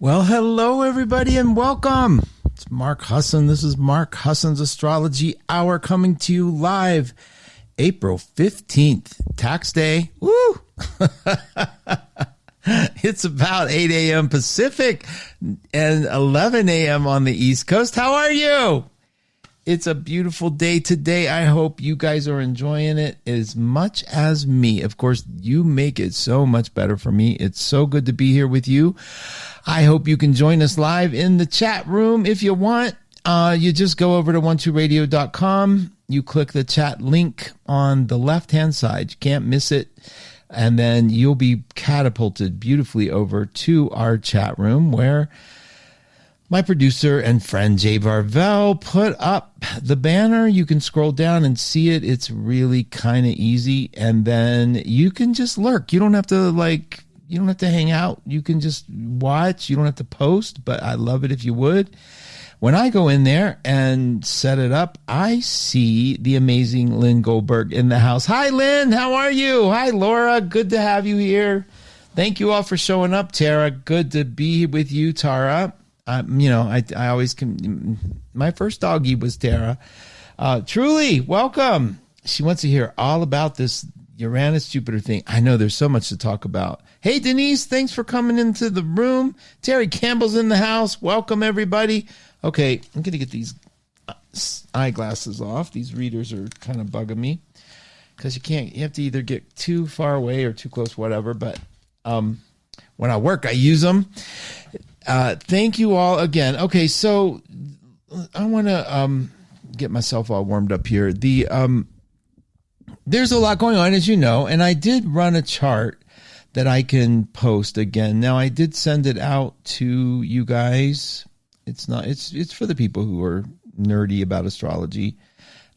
Well, hello, everybody, and welcome. It's Mark Husson. This is Mark Husson's Astrology Hour coming to you live April 15th, tax day. Woo! It's about 8 a.m. Pacific and 11 a.m. on the East Coast. How are you? It's a beautiful day today. I hope you guys are enjoying it as much as me. Of course, you make it so much better for me. It's so good to be here with you. I hope you can join us live in the chat room if you want. You just go over to 12radio.com. You click the chat link on the left-hand side. You can't miss it. And then you'll be catapulted beautifully over to our chat room where my producer and friend Jay Varvel put up the banner. You can scroll down and see it. It's really kind of easy. And then you can just lurk. You don't have to you don't have to hang out. You can just watch. You don't have to post, but I love it if you would. When I go in there and set it up, I see the amazing Lynn Goldberg in the house. Hi, Lynn. How are you? Hi, Laura. Good to have you here. Thank you all for showing up, Tara. Good to be with you, Tara. I always can. My first doggie was Tara. Truly, welcome. She wants to hear all about this Uranus-Jupiter thing. I know there's so much to talk about. Hey, Denise, thanks for coming into the room. Terry Campbell's in the house. Welcome, everybody. Okay, I'm going to get these eyeglasses off. These readers are kind of bugging me because you have to either get too far away or too close, whatever. But when I work, I use them. Thank you all again. Okay, so I want to get myself all warmed up here. There's a lot going on, as you know, and I did run a chart that I can post again. Now, I did send it out to you guys. It's for the people who are nerdy about astrology.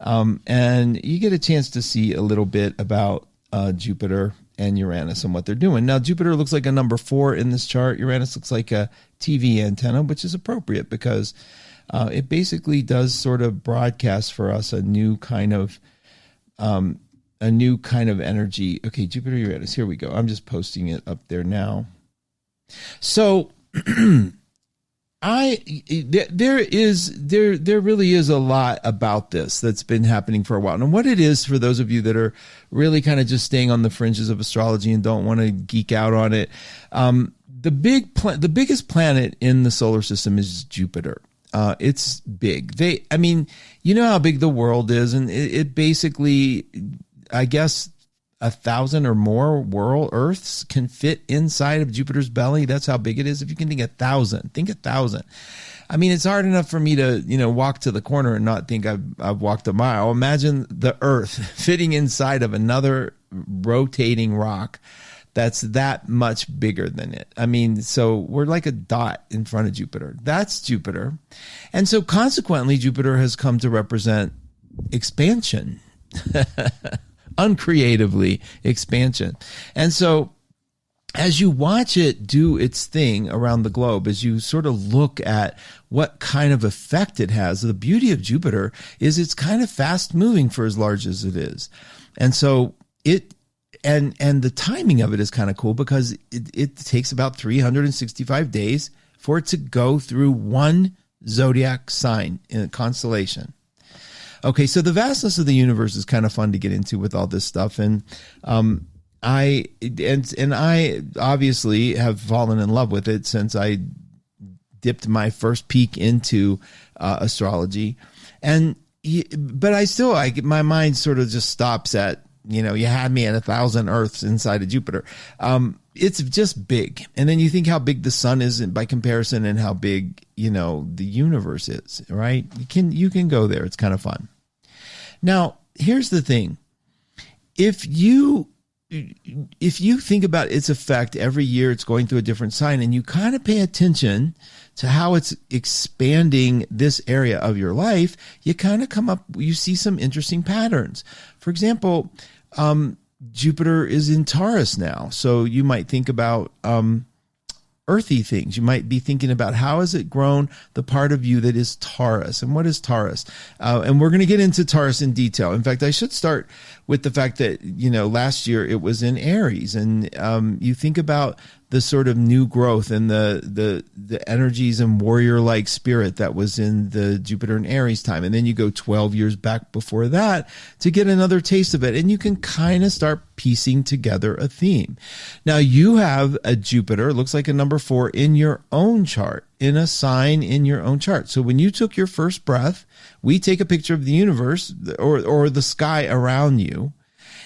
And you get a chance to see a little bit about Jupiter and Uranus and what they're doing. Now, Jupiter looks like a number 4 in this chart. Uranus looks like a TV antenna, which is appropriate because it basically does sort of broadcast for us a new kind of energy. Okay, Jupiter, Uranus. Here we go. I'm just posting it up there now. So there really is a lot about this that's been happening for a while. And what it is, for those of you that are really kind of just staying on the fringes of astrology and don't want to geek out on it, the biggest planet in the solar system is Jupiter. It's big. You know how big the world is, and it basically, I guess, 1,000 or more Earths can fit inside of Jupiter's belly. That's how big it is. If you can think 1,000. I mean, it's hard enough for me to, walk to the corner and not think I've walked a mile. Imagine the Earth fitting inside of another rotating rock that's that much bigger than it. I mean, so we're like a dot in front of Jupiter. That's Jupiter. And so consequently, Jupiter has come to represent expansion. Uncreatively, expansion. And so as you watch it do its thing around the globe, as you sort of look at what kind of effect it has, the beauty of Jupiter is it's kind of fast moving for as large as it is. And so and the timing of it is kind of cool because it takes about 365 days for it to go through one zodiac sign in a constellation. Okay, so the vastness of the universe is kind of fun to get into with all this stuff, and I obviously have fallen in love with it since I dipped my first peek into astrology, but I still my mind sort of just stops at you had me at 1,000 Earths inside of Jupiter. It's just big, and then you think how big the sun is by comparison, and how big the universe is. Right? You can go there. It's kind of fun. Now, here's the thing. If you think about its effect every year, it's going through a different sign, and you kind of pay attention to how it's expanding this area of your life, you see some interesting patterns. For example, Jupiter is in Taurus now. So you might think about earthy things. You might be thinking about how has it grown the part of you that is Taurus, and what is Taurus? And we're going to get into Taurus in detail. In fact, I should start with the fact that, last year it was in Aries, and you think about the sort of new growth and the energies and warrior-like spirit that was in the Jupiter and Aries time. And then you go 12 years back before that to get another taste of it. And you can kind of start piecing together a theme. Now you have a Jupiter, it looks like a number 4 in your own chart, in a sign in your own chart. So when you took your first breath, we take a picture of the universe or the sky around you,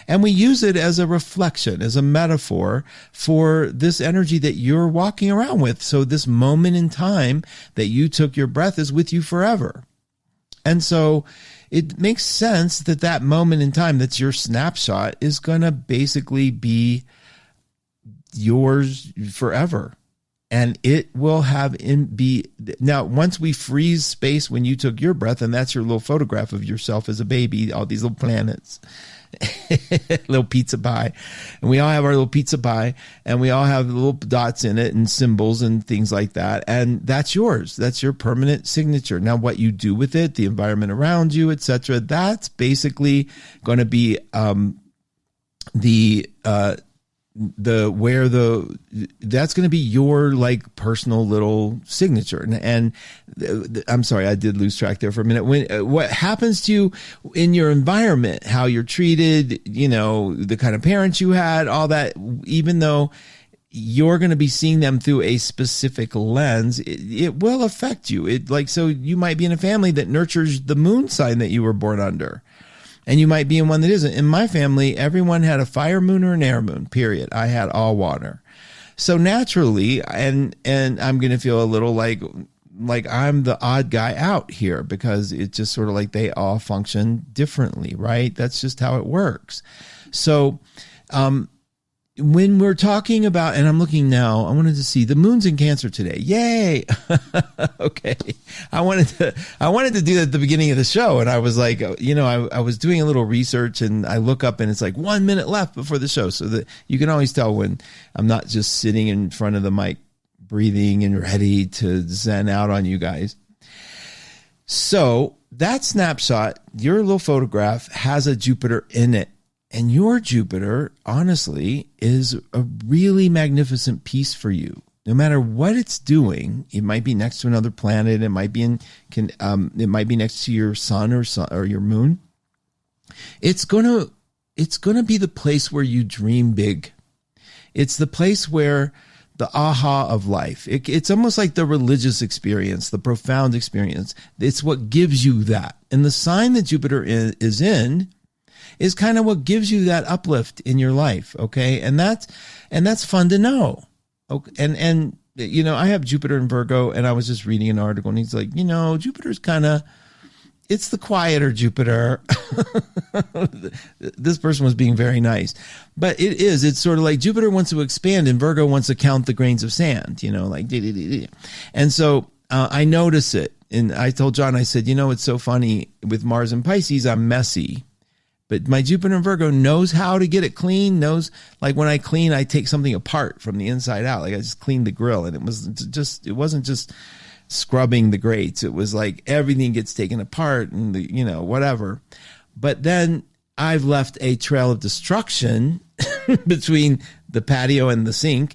and we use it as a reflection, as a metaphor for this energy that you're walking around with. So this moment in time that you took your breath is with you forever. And so it makes sense that that moment in time that's your snapshot is going to basically be yours forever. And it will now, once we freeze space when you took your breath, and that's your little photograph of yourself as a baby, all these little planets, little pizza pie. And we all have our little pizza pie, and we all have little dots in it and symbols and things like that. And that's yours. That's your permanent signature. Now, what you do with it, the environment around you, etc., that's basically going to be that's going to be your like personal little signature. And I'm sorry, I did lose track there for a minute. What happens to you in your environment, how you're treated, the kind of parents you had, all that, even though you're going to be seeing them through a specific lens, it will affect you. So you might be in a family that nurtures the moon sign that you were born under. And you might be in one that isn't. In my family, everyone had a fire moon or an air moon, period. I had all water. So naturally, and I'm going to feel a little like I'm the odd guy out here, because it's just sort of like they all function differently, right? That's just how it works. So, when we're talking about, and I'm looking now, I wanted to see the moon's in Cancer today. Yay. Okay. I wanted to do that at the beginning of the show. And I was like, I was doing a little research, and I look up and it's like 1 minute left before the show. So that you can always tell when I'm not just sitting in front of the mic, breathing and ready to zen out on you guys. So that snapshot, your little photograph, has a Jupiter in it. And your Jupiter, honestly, is a really magnificent piece for you. No matter what it's doing, it might be next to another planet. It might be it might be next to your sun or your moon. It's gonna be the place where you dream big. It's the place where the aha of life. It's almost like the religious experience, the profound experience. It's what gives you that. And the sign that Jupiter is in is kind of what gives you that uplift in your life. Okay. And that's fun to know. Okay. And I have Jupiter in Virgo, and I was just reading an article, and he's like, Jupiter's it's the quieter Jupiter. This person was being very nice, but it's sort of like Jupiter wants to expand and Virgo wants to count the grains of sand, and so, I notice it. And I told John, I said, it's so funny with Mars and Pisces, I'm messy. But my Jupiter in Virgo knows how to get it clean, knows, like when I clean, I take something apart from the inside out. Like I just cleaned the grill, and it wasn't just scrubbing the grates. It was like everything gets taken apart and whatever. But then I've left a trail of destruction between the patio and the sink,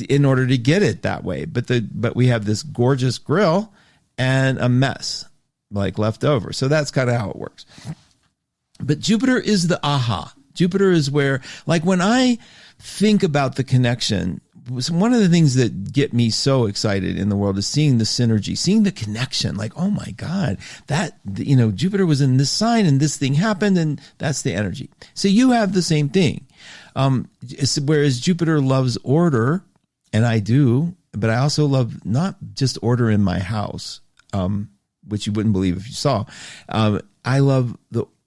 in order to get it that way. But we have this gorgeous grill and a mess like left over. So that's kind of how it works. But Jupiter is the aha. Jupiter is where, like when I think about the connection, one of the things that get me so excited in the world is seeing the synergy, seeing the connection. Like, oh my God, that, Jupiter was in this sign and this thing happened, and that's the energy. So you have the same thing. Whereas Jupiter loves order, and I do, but I also love not just order in my house, which you wouldn't believe if you saw. I love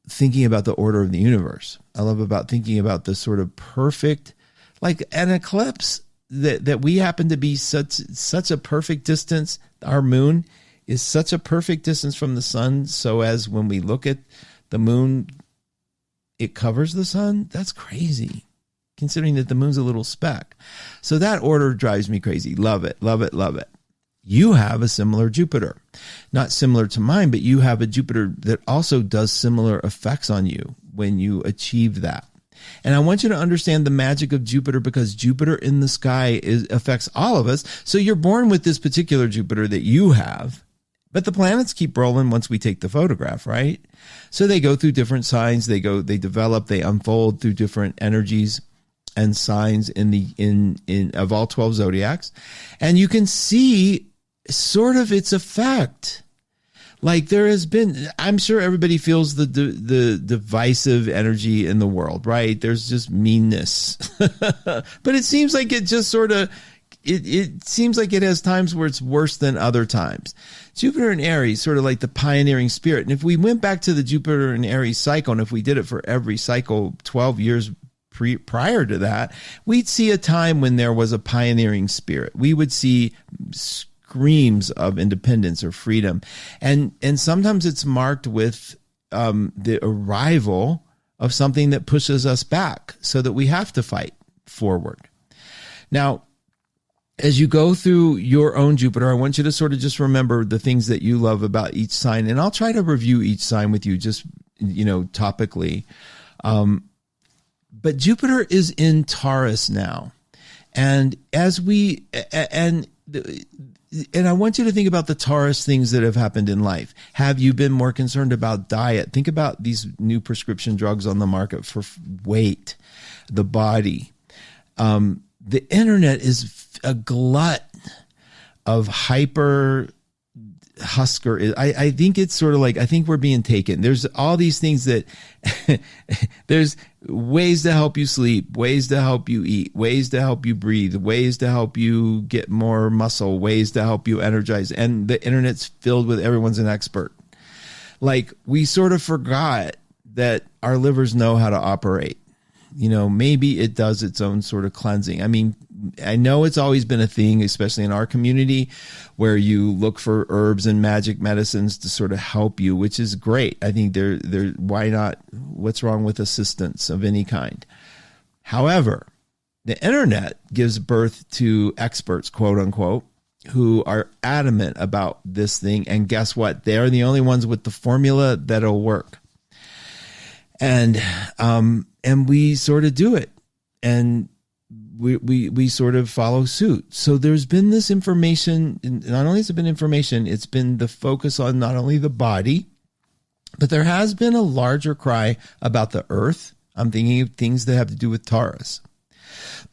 thinking about the order of the universe. I love thinking about the sort of perfect, like an eclipse that we happen to be such a perfect distance. Our moon is such a perfect distance from the sun. So as when we look at the moon, it covers the sun. That's crazy, considering that the moon's a little speck. So that order drives me crazy. Love it, love it, love it. You have a similar Jupiter, not similar to mine, but you have a Jupiter that also does similar effects on you when you achieve that. And I want you to understand the magic of Jupiter, because Jupiter in the sky affects all of us. So you're born with this particular Jupiter that you have, but the planets keep rolling once we take the photograph, right? So they go through different signs. They develop, they unfold through different energies and signs in of all 12 zodiacs. And you can see sort of its effect. Like there has been, I'm sure everybody feels the divisive energy in the world, right? There's just meanness. But it seems like it just sort of, it seems like it has times where it's worse than other times. Jupiter in Aries, sort of like the pioneering spirit. And if we went back to the Jupiter in Aries cycle, and if we did it for every cycle 12 years prior to that, we'd see a time when there was a pioneering spirit. We would see screams of independence or freedom. And sometimes it's marked with the arrival of something that pushes us back so that we have to fight forward. Now, as you go through your own Jupiter, I want you to sort of just remember the things that you love about each sign. And I'll try to review each sign with you just, topically. But Jupiter is in Taurus now. And and I want you to think about the Taurus things that have happened in life. Have you been more concerned about diet? Think about these new prescription drugs on the market for weight, the body. The internet is a glut of hyper Husker. I think it's sort of like, I think we're being taken. There's all these things that there's ways to help you sleep, ways to help you eat, ways to help you breathe, ways to help you get more muscle, ways to help you energize. And the internet's filled with everyone's an expert. Like we sort of forgot that our livers know how to operate. Maybe it does its own sort of cleansing. I mean, I know it's always been a thing, especially in our community, where you look for herbs and magic medicines to sort of help you, which is great. I think why not? What's wrong with assistance of any kind? However, the internet gives birth to experts, quote unquote, who are adamant about this thing. And guess what? They're the only ones with the formula that'll work. And we sort of do it. And we sort of follow suit. So there's been this information, not only has it been information, it's been the focus on not only the body, but there has been a larger cry about the earth. I'm thinking of things that have to do with Taurus.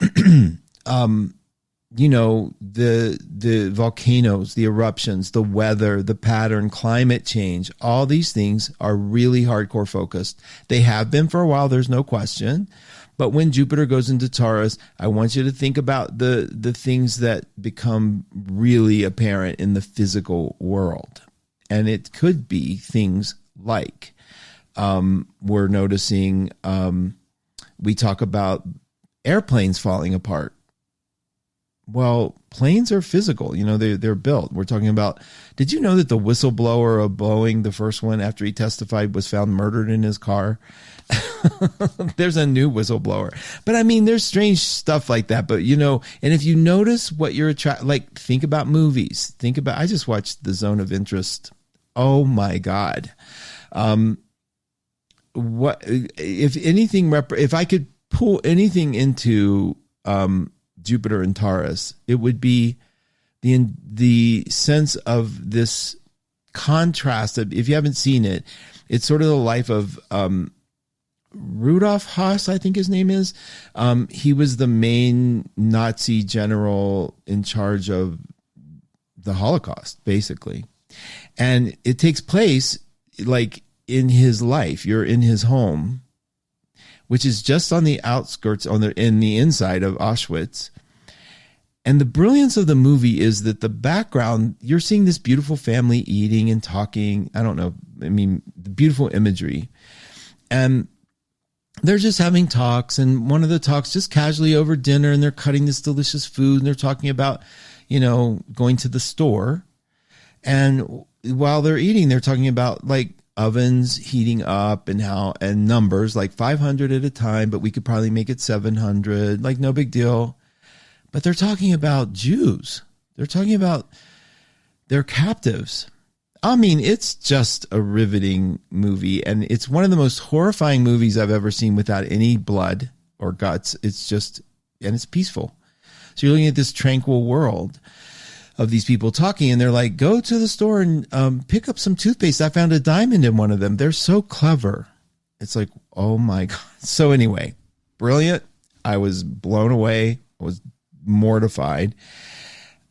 The volcanoes, the eruptions, the weather, the pattern, climate change, all these things are really hardcore focused. They have been for a while, there's no question. But when Jupiter goes into Taurus, I want you to think about the things that become really apparent in the physical world. And it could be things like we're noticing, we talk about airplanes falling apart. Well, planes are physical, they're built. We're talking about, did you know that the whistleblower of Boeing, the first one after he testified, was found murdered in his car? There's a new whistleblower. But I mean, there's strange stuff like that. But, and if you notice what you're think about movies. I just watched The Zone of Interest. Oh my God. What, if anything, if I could pull anything into, Jupiter and Taurus, it would be the sense of this contrast. If you haven't seen it, it's sort of the life of Rudolf Hess, I think his name is. He was the main Nazi general in charge of the Holocaust, basically. And it takes place like in his life. You're in his home, which is just on the outskirts, in the inside of Auschwitz. And the brilliance of the movie is that the background, you're seeing this beautiful family eating and talking. I don't know. I mean, the beautiful imagery. And they're just having talks. And one of the talks just casually over dinner, and they're cutting this delicious food. And they're talking about, going to the store. And while they're eating, they're talking about like ovens heating up and numbers like 500 at a time, but we could probably make it 700, like no big deal. But they're talking about Jews. They're talking about their captives. I mean, it's just a riveting movie, and it's one of the most horrifying movies I've ever seen without any blood or guts. It's just, and it's peaceful. So you're looking at this tranquil world of these people talking, and they're like, go to the store and pick up some toothpaste. I found a diamond in one of them. They're so clever. It's like, oh my God. So anyway, brilliant. I was blown away. I was mortified.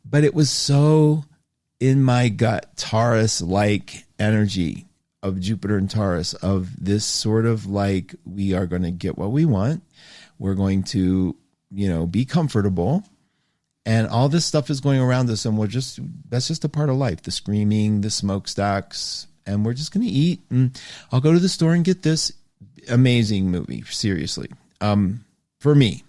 But it was so in my gut, Taurus-like energy of Jupiter and Taurus, of this sort of like, we are going to get what we want. We're going to, be comfortable. And all this stuff is going around us, and that's just a part of life. The screaming, the smokestacks, and we're just going to eat. And I'll go to the store and get this amazing movie, seriously. For me.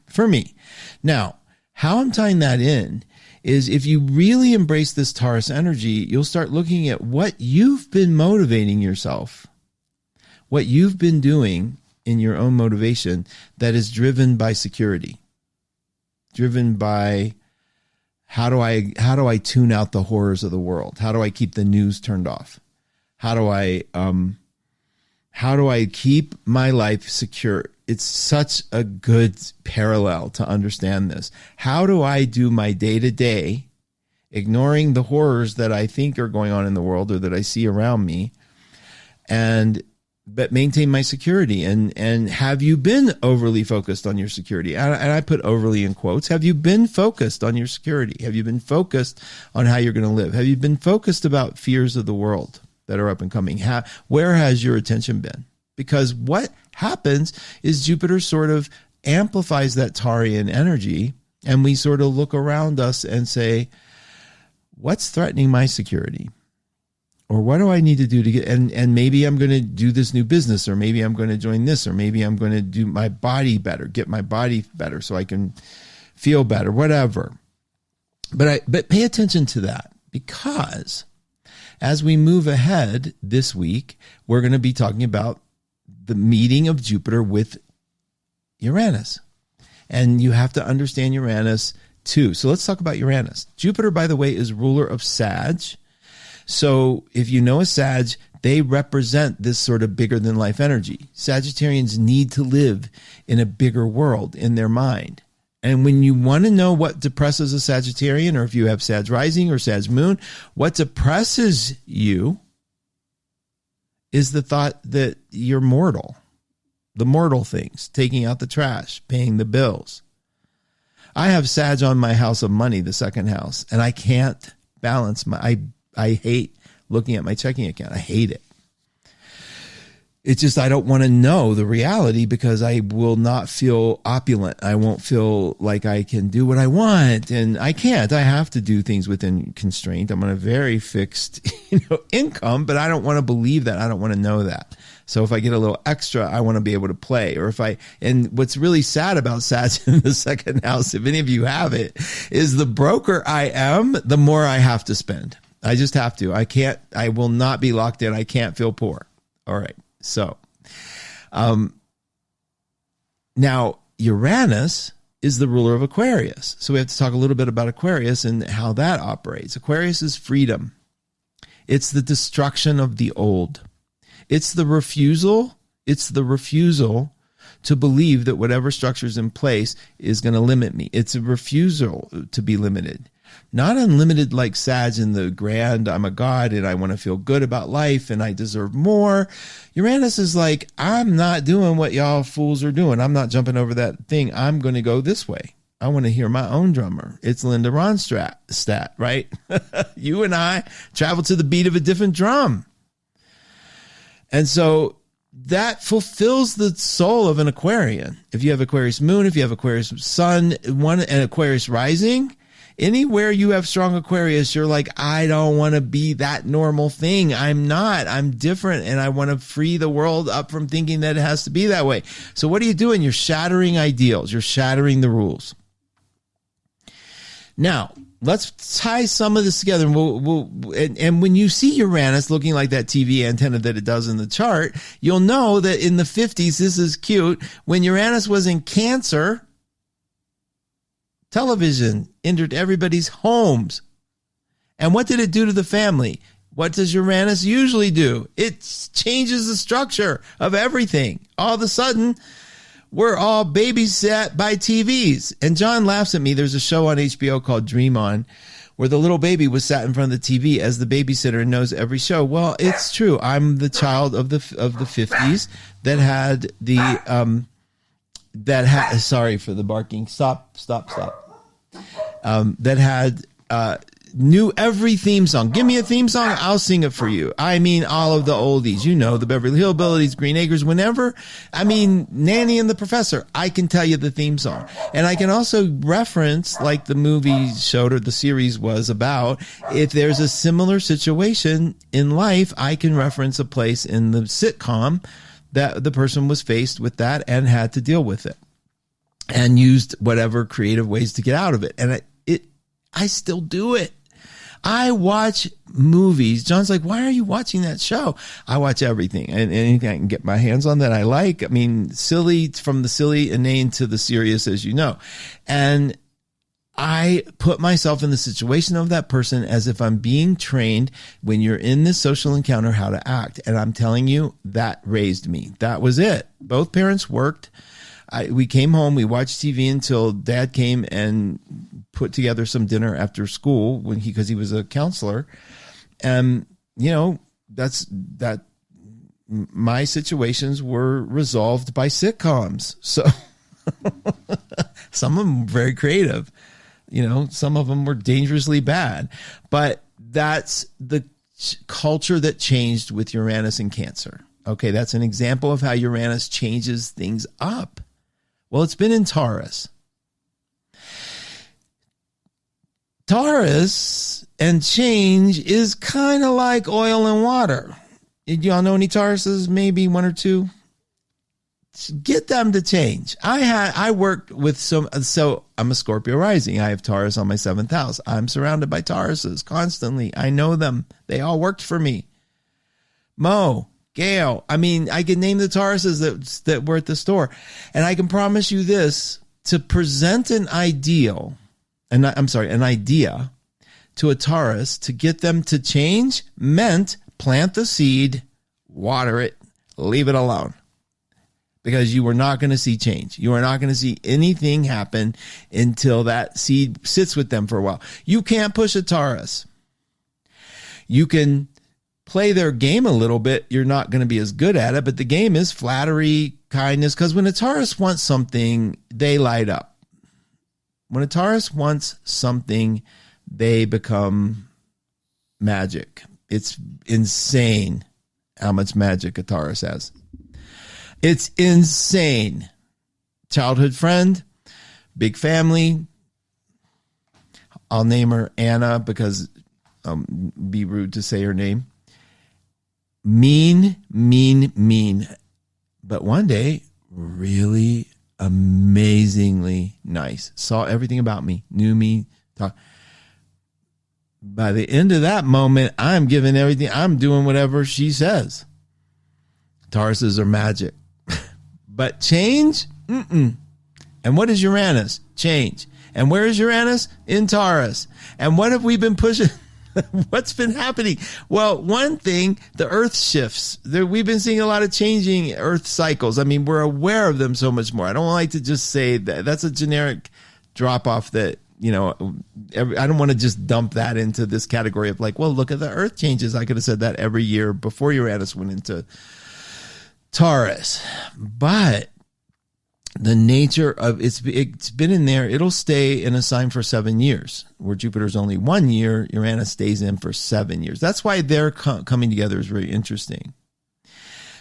Now, how I'm tying that in is, if you really embrace this Taurus energy, you'll start looking at what you've been motivating yourself, what you've been doing in your own motivation that is driven by security, driven by how do I tune out the horrors of the world? How do I keep the news turned off? How do I keep my life secure? It's such a good parallel to understand this. How do I do my day-to-day, ignoring the horrors that I think are going on in the world or that I see around me, but maintain my security? And have you been overly focused on your security? And I put overly in quotes. Have you been focused on your security? Have you been focused on how you're going to live? Have you been focused about fears of the world that are up and coming? Where has your attention been? Because what happens is Jupiter sort of amplifies that Taurian energy, and we sort of look around us and say, what's threatening my security? Or what do I need to do to get, and maybe I'm going to do this new business, or maybe I'm going to join this, or maybe I'm going to do my body better, get my body better so I can feel better, whatever. But pay attention to that, because as we move ahead this week, we're going to be talking about the meeting of Jupiter with Uranus. And you have to understand Uranus too. So let's talk about Uranus. Jupiter, by the way, is ruler of Sag. So if you know a Sag, they represent this sort of bigger than life energy. Sagittarians need to live in a bigger world in their mind. And when you want to know what depresses a Sagittarian, or if you have Sag rising or Sag moon, what depresses you is the thought that you're mortal. The mortal things, taking out the trash, paying the bills. I have Sag on my house of money, the second house, and I can't balance I hate looking at my checking account. I hate it. It's just, I don't want to know the reality, because I will not feel opulent. I won't feel like I can do what I want, and I can't. I have to do things within constraint. I'm on a very fixed, income, but I don't want to believe that. I don't want to know that. So if I get a little extra, I want to be able to play. And what's really sad about Sag in the second house, if any of you have it, is the broker I am, the more I have to spend. I just have to. I will not be locked in. I can't feel poor. All right. So, now Uranus is the ruler of Aquarius. So we have to talk a little bit about Aquarius and how that operates. Aquarius is freedom. It's the destruction of the old. It's the refusal to believe that whatever structure is in place is going to limit me. It's a refusal to be limited. Not unlimited like Sag in the grand, I'm a god and I want to feel good about life and I deserve more. Uranus is like, I'm not doing what y'all fools are doing. I'm not jumping over that thing. I'm going to go this way. I want to hear my own drummer. It's Linda Ronstadt, right? You and I travel to the beat of a different drum. And so that fulfills the soul of an Aquarian. If you have Aquarius moon, if you have Aquarius sun, and Aquarius rising, anywhere you have strong Aquarius, you're like, I don't want to be that normal thing. I'm not. I'm different, and I want to free the world up from thinking that it has to be that way. So what are you doing? You're shattering ideals. You're shattering the rules. Now, let's tie some of this together. And when you see Uranus looking like that TV antenna that it does in the chart, you'll know that in the 50s, this is cute, when Uranus was in Cancer, television entered everybody's homes. And what did it do to the family? What does Uranus usually do? It changes the structure of everything. All of a sudden, we're all babysat by TVs. And John laughs at me. There's a show on HBO called Dream On, where the little baby was sat in front of the TV as the babysitter and knows every show. Well, it's true. I'm the child of the 50s that had sorry for the barking. Stop. That had knew every theme song. Give me a theme song, I'll sing it for you. I mean, all of the oldies, the Beverly Hillbillies, Green Acres, Nanny and the Professor, I can tell you the theme song. And I can also reference, like the movie showed or the series was about, if there's a similar situation in life, I can reference a place in the sitcom that the person was faced with that and had to deal with it and used whatever creative ways to get out of it. And I still do it. I watch movies. John's like, why are you watching that show? I watch everything and anything I can get my hands on that I like. I mean, silly, from the silly, inane to the serious, as you know. And I put myself in the situation of that person as if I'm being trained when you're in this social encounter, how to act. And I'm telling you, that raised me. That was it. Both parents worked. We came home, we watched TV until Dad came and put together some dinner after school because he was a counselor. And, my situations were resolved by sitcoms. So some of them were very creative, some of them were dangerously bad, but that's the culture that changed with Uranus and Cancer. Okay. That's an example of how Uranus changes things up. Well, it's been in Taurus. Taurus and change is kind of like oil and water. Did y'all know any Tauruses? Maybe one or two. Get them to change. I worked with so I'm a Scorpio rising. I have Taurus on my 7th house. I'm surrounded by Tauruses constantly. I know them. They all worked for me. Mo, Gail. I mean, I can name the Tauruses that were at the store. And I can promise you this, to present an idea to a Taurus, to get them to change, meant plant the seed, water it, leave it alone. Because you were not going to see change. You are not going to see anything happen until that seed sits with them for a while. You can't push a Taurus. You can play their game a little bit. You're not going to be as good at it, but the game is flattery, kindness, because when a Taurus wants something, they light up. When a Taurus wants something, they become magic. It's insane how much magic a Taurus has. It's insane. Childhood friend, big family. I'll name her Anna because be rude to say her name. Mean. But one day, really amazingly nice. Saw everything about me, knew me. By the end of that moment, I'm giving everything. I'm doing whatever she says. Tauruses are magic. But change? Mm-mm. And what is Uranus? Change. And where is Uranus? In Taurus. And what have we been pushing? What's been happening? Well, one thing, the Earth shifts. We've been seeing a lot of changing Earth cycles. I mean, we're aware of them so much more. I don't like to just say that. That's a generic drop-off that, I don't want to just dump that into this category of like, well, look at the Earth changes. I could have said that every year before Uranus went into Taurus. But the nature of it's been in there. It'll stay in a sign for 7 years, where Jupiter's only 1 year. Uranus stays in for 7 years. That's why they're coming together is very interesting.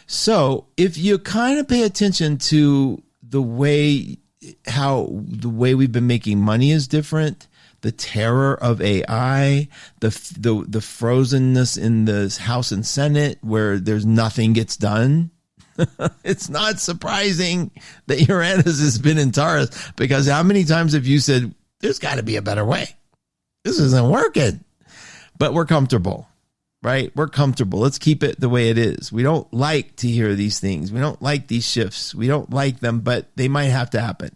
So if you kind of pay attention to the way we've been making money is different, the terror of AI, the frozenness in the House and Senate where there's nothing gets done. It's not surprising that Uranus has been in Taurus, because how many times have you said, there's got to be a better way? This isn't working. But we're comfortable, right? We're comfortable. Let's keep it the way it is. We don't like to hear these things. We don't like these shifts. We don't like them, but they might have to happen.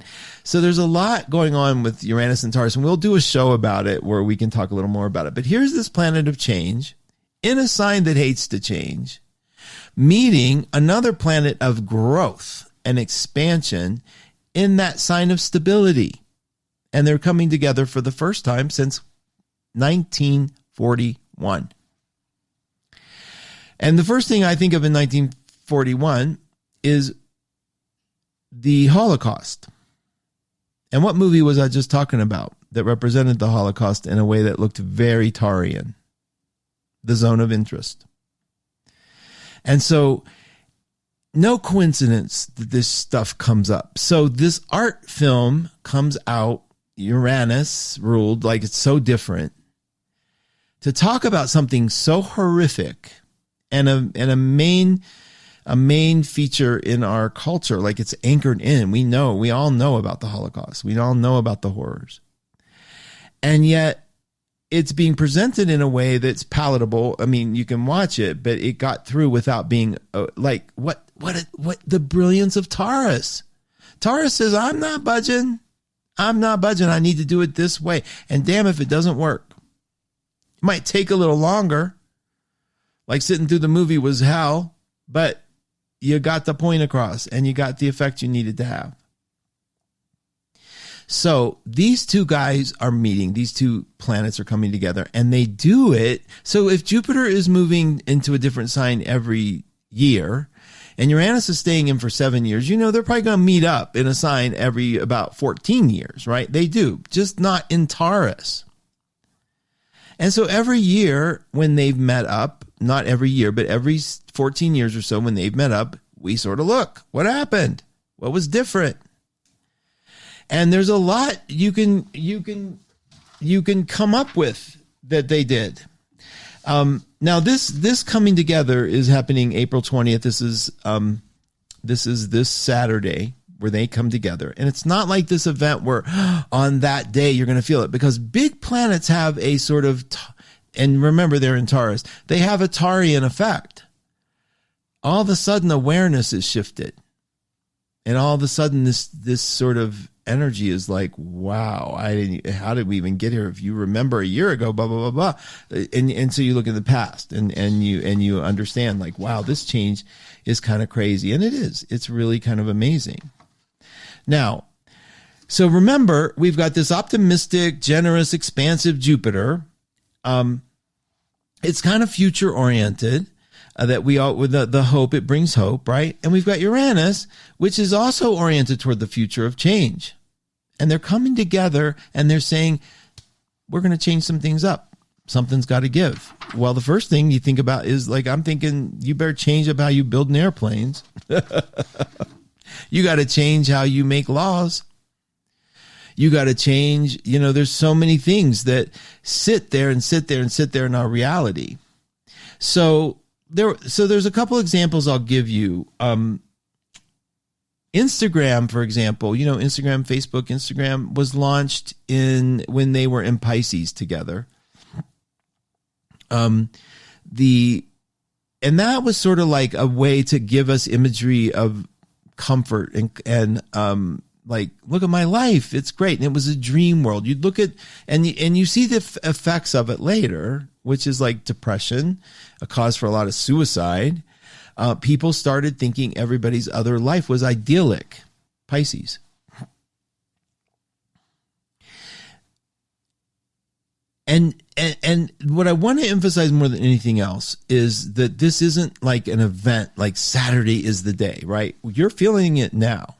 So there's a lot going on with Uranus and Taurus, and we'll do a show about it where we can talk a little more about it. But here's this planet of change in a sign that hates to change, meeting another planet of growth and expansion in that sign of stability. And they're coming together for the first time since 1941. And the first thing I think of in 1941 is the Holocaust. And what movie was I just talking about that represented the Holocaust in a way that looked very Tarian? The Zone of Interest. And so, no coincidence that this stuff comes up. So this art film comes out, Uranus ruled, like it's so different, to talk about something so horrific and a main feature in our culture, like it's anchored in. We all know about the Holocaust. We all know about the horrors. And yet it's being presented in a way that's palatable. I mean, you can watch it, but it got through without being like what the brilliance of Taurus. Taurus says, I'm not budging. I need to do it this way. And damn if it doesn't work. It might take a little longer. Like sitting through the movie was hell, but you got the point across and you got the effect you needed to have. So these two guys are meeting. These two planets are coming together and they do it. So if Jupiter is moving into a different sign every year and Uranus is staying in for 7 years, they're probably going to meet up in a sign every about 14 years, right? They do, just not in Taurus. And so every year when they've met up, not every year, but every 14 years or so when they've met up, we sort of look, what happened? What was different? And there's a lot you can come up with that they did. Now this coming together is happening April 20th. This is this Saturday where they come together. And it's not like this event where on that day you're going to feel it, because big planets have a sort of, and remember they're in Taurus, they have a Tarian effect. All of a sudden awareness is shifted. And all of a sudden this sort of energy is like, wow, how did we even get here? If you remember a year ago, blah, blah, blah, blah. And so you look in the past and you understand like, wow, this change is kind of crazy. And it is. It's really kind of amazing. Now, so remember, we've got this optimistic, generous, expansive Jupiter. It's kind of future oriented. That we all, with the hope, it brings hope, right? And we've got Uranus, which is also oriented toward the future of change. And they're coming together and they're saying, we're going to change some things up. Something's got to give. Well, the first thing you think about is like, I'm thinking you better change up how you build airplanes. You got to change how you make laws. You got to change, there's so many things that sit there in our reality. So there's a couple examples I'll give you. Instagram, for example, Instagram was launched when they were in Pisces together. And that was sort of like a way to give us imagery of comfort and like, look at my life. It's great. And it was a dream world. You'd look at, and you see the effects of it later, which is like depression, a cause for a lot of suicide. People started thinking everybody's other life was idyllic. Pisces. And what I want to emphasize more than anything else is that this isn't like an event, like Saturday is the day, right? You're feeling it now.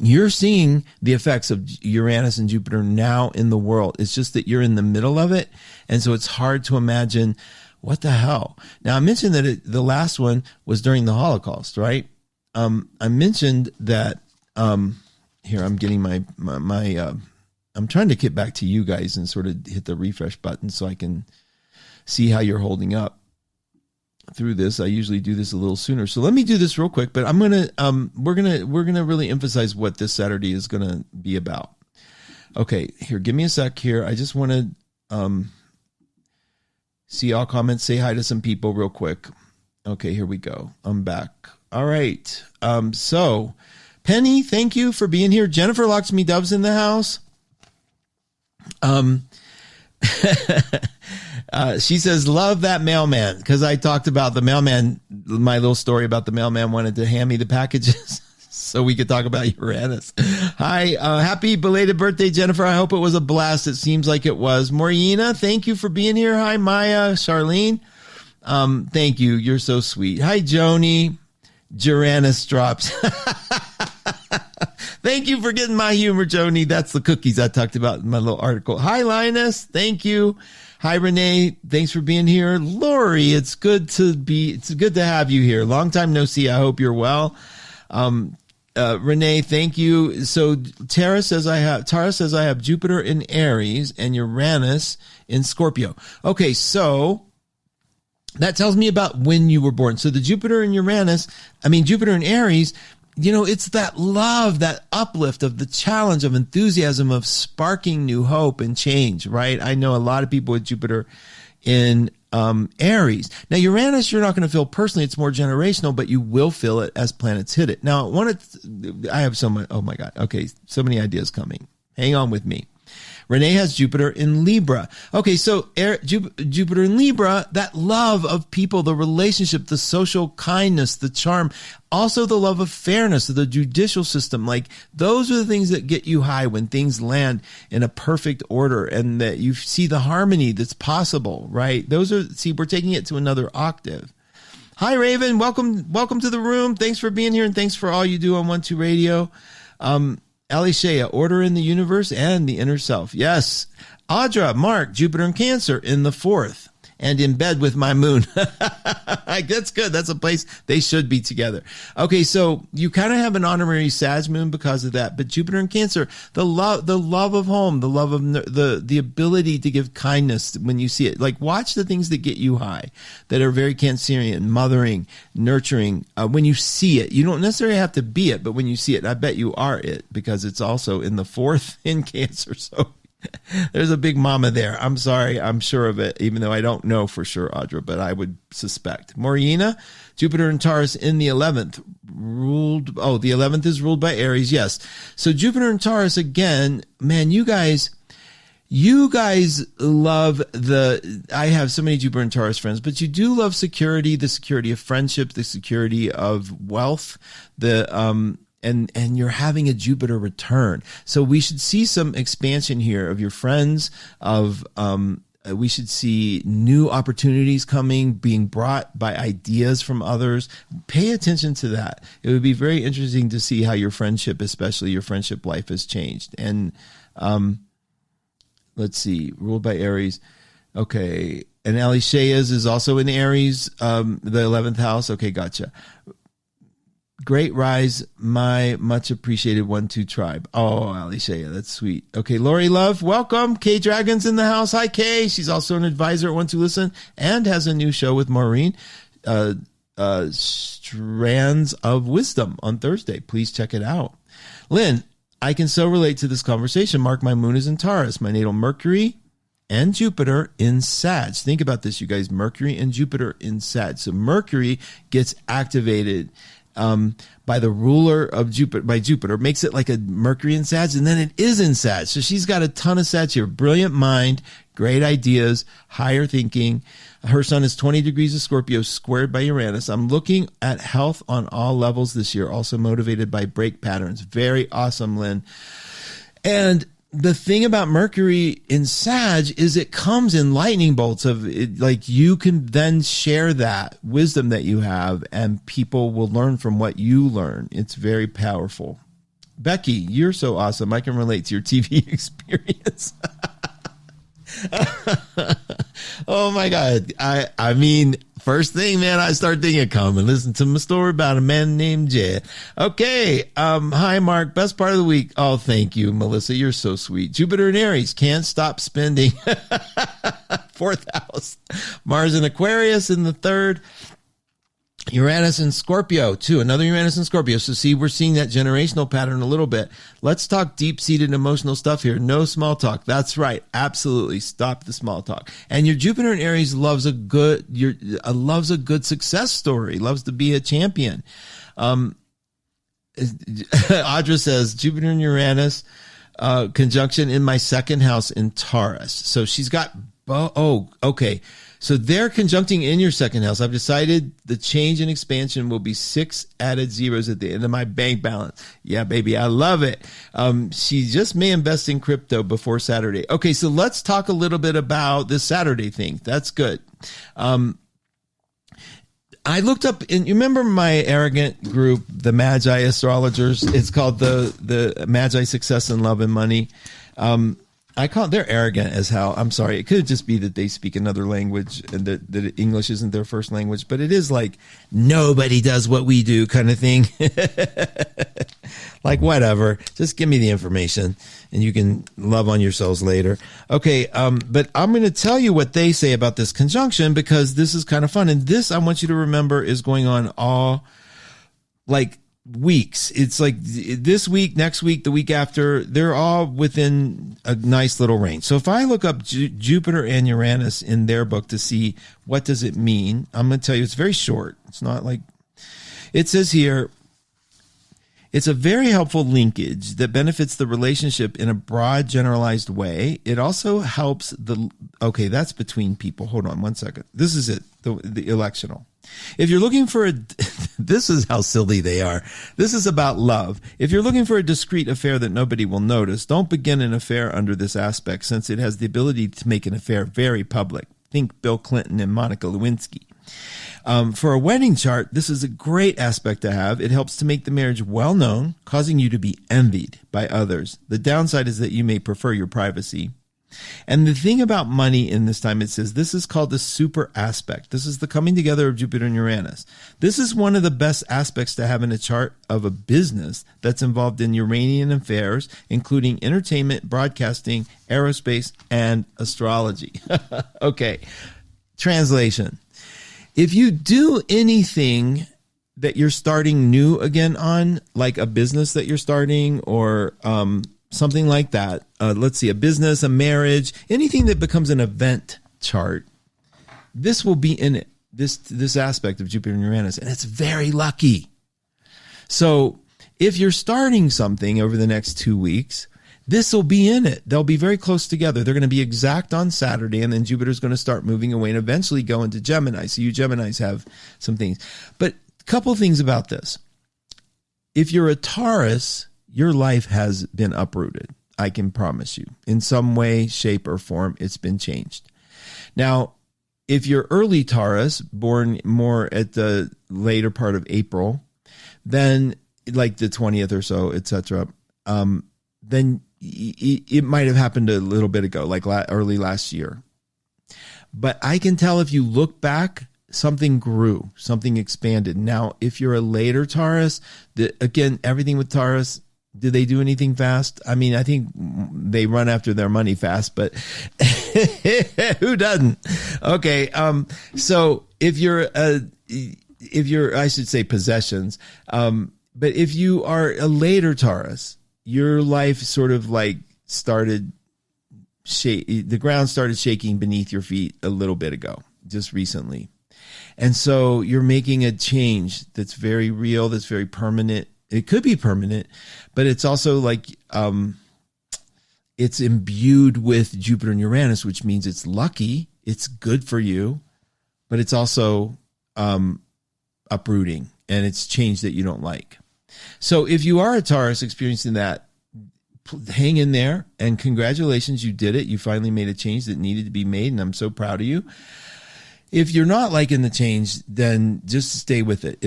You're seeing the effects of Uranus and Jupiter now in the world. It's just that you're in the middle of it. And so it's hard to imagine what the hell. Now, I mentioned that the last one was during the Holocaust, right? I mentioned that, here, I'm getting my I'm trying to get back to you guys and sort of hit the refresh button so I can see how you're holding up through this. I usually do this a little sooner. So let me do this real quick, but we're going to really emphasize what this Saturday is going to be about. Okay, here, give me a sec here. I just want to see all comments, say hi to some people real quick. Okay, here we go. I'm back. All right. So Penny, thank you for being here. Jennifer Locksme Dove's in the house. She says, love that mailman, because I talked about the mailman, my little story about the mailman wanted to hand me the packages so we could talk about Uranus. Hi, happy belated birthday, Jennifer. I hope it was a blast. It seems like it was. Morena, thank you for being here. Hi, Maya, Charlene. Thank you. You're so sweet. Hi, Joni. Uranus drops. Thank you for getting my humor, Joni. That's the cookies I talked about in my little article. Hi, Linus. Thank you. Hi, Renee. Thanks for being here. Lori, it's good to have you here. Long time no see. I hope you're well. Renee, thank you. So Tara says I have Jupiter in Aries and Uranus in Scorpio. Okay, so that tells me about when you were born. So the Jupiter and Jupiter and Aries, it's that love, that uplift of the challenge, of enthusiasm, of sparking new hope and change, right? I know a lot of people with Jupiter in Aries. Now, Uranus, you're not going to feel personally. It's more generational, but you will feel it as planets hit it. Now, I have so much. Oh my God. Okay. So many ideas coming. Hang on with me. Renee has Jupiter in Libra. Okay, so Jupiter in Libra, that love of people, the relationship, the social kindness, the charm, also the love of fairness, the judicial system. Like, those are the things that get you high when things land in a perfect order and that you see the harmony that's possible, right? We're taking it to another octave. Hi, Raven. Welcome to the room. Thanks for being here and thanks for all you do on 1-2 Radio. Alicia, order in the universe and the inner self. Yes. Audra, Mark, Jupiter and Cancer in the 4th and in bed with my moon. That's good. That's a place they should be together. Okay. So you kind of have an honorary Sag moon because of that, but Jupiter and Cancer, the love of home, the love of the ability to give kindness when you see it. Like, watch the things that get you high, that are very Cancerian, mothering, nurturing. When you see it, you don't necessarily have to be it, but when you see it, I bet you are it, because it's also in the 4th in Cancer. So there's a big mama there. I'm sorry. I'm sure of it, even though I don't know for sure, Audra, but I would suspect. Morena, Jupiter and Taurus in the 11th the 11th is ruled by Aries. Yes. So Jupiter and Taurus again, man, you guys love I have so many Jupiter and Taurus friends, but you do love security, the security of friendship, the security of wealth, and you're having a Jupiter return. So we should see some expansion here of your friends, we should see new opportunities being brought by ideas from others. Pay attention to that. It would be very interesting to see how your friendship, especially your friendship life, has changed. And, let's see, ruled by Aries. Okay. And Alicia's is also in Aries, the 11th house. Okay. Gotcha. Great rise, my much appreciated 1-2 tribe. Oh, Alicia, that's sweet. Okay, Lori Love, welcome. Kay Dragon's in the house. Hi, Kay. She's also an advisor at 1-2 Listen and has a new show with Maureen, Strands of Wisdom on Thursday. Please check it out. Lynn, I can so relate to this conversation. Mark, my moon is in Taurus. My natal Mercury and Jupiter in Sag. Think about this, you guys. Mercury and Jupiter in Sag. So Mercury gets activated by the ruler of Jupiter, makes it like a Mercury in Sag, and then it is in Sag. So she's got a ton of Sag here. Brilliant mind, great ideas, higher thinking. Her sun is 20 degrees of Scorpio squared by Uranus. I'm looking at health on all levels this year, also motivated by break patterns. Very awesome, Lynn. And the thing about Mercury in Sag is it comes in lightning bolts of it, like you can then share that wisdom that you have and people will learn from what you learn. It's very powerful. Becky, you're so awesome. I can relate to your TV experience. Oh my God. I mean, first thing, man, I start thinking, come and listen to my story about a man named Jed. Okay. Hi, Mark. Best part of the week. Oh, thank you, Melissa. You're so sweet. Jupiter in Aries. Can't stop spending. 4th house. Mars in Aquarius in the 3rd. Uranus in Scorpio too. Another Uranus in Scorpio. So see, we're seeing that generational pattern a little bit. Let's talk deep-seated emotional stuff here. No small talk. That's right. Absolutely. Stop the small talk. And your Jupiter in Aries loves a good success story. Loves to be a champion. Audra says Jupiter and Uranus conjunction in my 2nd house in Taurus. So she's got Okay. So they're conjuncting in your second house. I've decided the change and expansion will be 6 added zeros at the end of my bank balance. Yeah, baby, I love it. She just may invest in crypto before Saturday. Okay, so let's talk a little bit about this Saturday thing. That's good. I looked up, and you remember my arrogant group, the Magi Astrologers? It's called the Magi Success and Love and Money. They're arrogant as hell. I'm sorry. It could just be that they speak another language and that English isn't their first language, but it is like nobody does what we do kind of thing. Like, whatever. Just give me the information and you can love on yourselves later. Okay. But I'm going to tell you what they say about this conjunction because this is kind of fun. And this, I want you to remember, is going on all like weeks. It's like this week, next week, the week after, they're all within a nice little range. So if I look up Jupiter and Uranus in their book to see what does it mean, I'm going to tell you it's very short. It's not like it says here. It's a very helpful linkage that benefits the relationship in a broad, generalized way. It also helps that's between people. Hold on one second. This is it, the electional. If you're looking for this is how silly they are. This is about love. If you're looking for a discreet affair that nobody will notice, don't begin an affair under this aspect, since it has the ability to make an affair very public. Think Bill Clinton and Monica Lewinsky. For a wedding chart, this is a great aspect to have. It helps to make the marriage well known, causing you to be envied by others. The downside is that you may prefer your privacy. And the thing about money in this time, it says this is called the super aspect. This is the coming together of Jupiter and Uranus. This is one of the best aspects to have in a chart of a business that's involved in Uranian affairs, including entertainment, broadcasting, aerospace, and astrology. Okay, translation. If you do anything that you're starting new again on, like a business that you're starting or something like that, let's see, a business, a marriage, anything that becomes an event chart, this will be in it, this aspect of Jupiter and Uranus, and it's very lucky. So if you're starting something over the next 2 weeks, this will be in it. They'll be very close together. They're going to be exact on Saturday, and then Jupiter's going to start moving away and eventually go into Gemini. So you Geminis have some things. But a couple things about this. If you're a Taurus, your life has been uprooted. I can promise you. In some way, shape, or form, it's been changed. Now, if you're early Taurus, born more at the later part of April, then like the 20th or so, etc., then it might have happened a little bit ago, like early last year. But I can tell if you look back, something grew, something expanded. Now, if you're a later Taurus, again, everything with Taurus, do they do anything fast? I mean, I think they run after their money fast, but who doesn't? Okay. So if you're, I should say possessions, but if you are a later Taurus, your life sort of like the ground started shaking beneath your feet a little bit ago, just recently. And so you're making a change that's very real, that's very permanent. It could be permanent, but it's also like it's imbued with Jupiter and Uranus, which means it's lucky, it's good for you, but it's also uprooting, and it's change that you don't like. So if you are a Taurus experiencing that, hang in there, and congratulations, you did it. You finally made a change that needed to be made, and I'm so proud of you. If you're not liking the change, then just stay with it.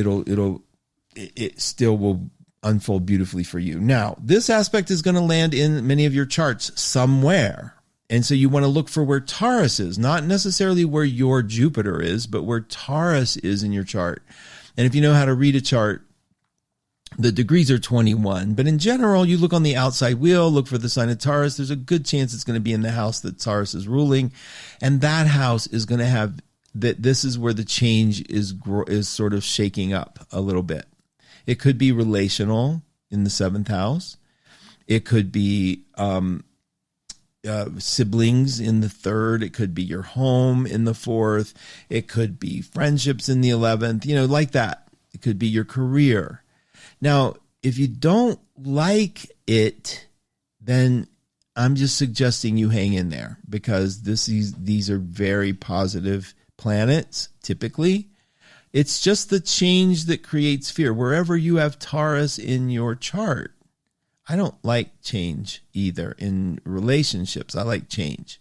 It still will unfold beautifully for you. Now, this aspect is going to land in many of your charts somewhere. And so you want to look for where Taurus is, not necessarily where your Jupiter is, but where Taurus is in your chart. And if you know how to read a chart, the degrees are 21. But in general, you look on the outside wheel, look for the sign of Taurus. There's a good chance it's going to be in the house that Taurus is ruling. And that house is going to have that. This is where the change is sort of shaking up a little bit. It could be relational in the 7th house. It could be siblings in the 3rd. It could be your home in the 4th. It could be friendships in the 11th, like that. It could be your career. Now, if you don't like it, then I'm just suggesting you hang in there because these are very positive planets, typically. It's just the change that creates fear. Wherever you have Taurus in your chart, I don't like change either in relationships. I like change.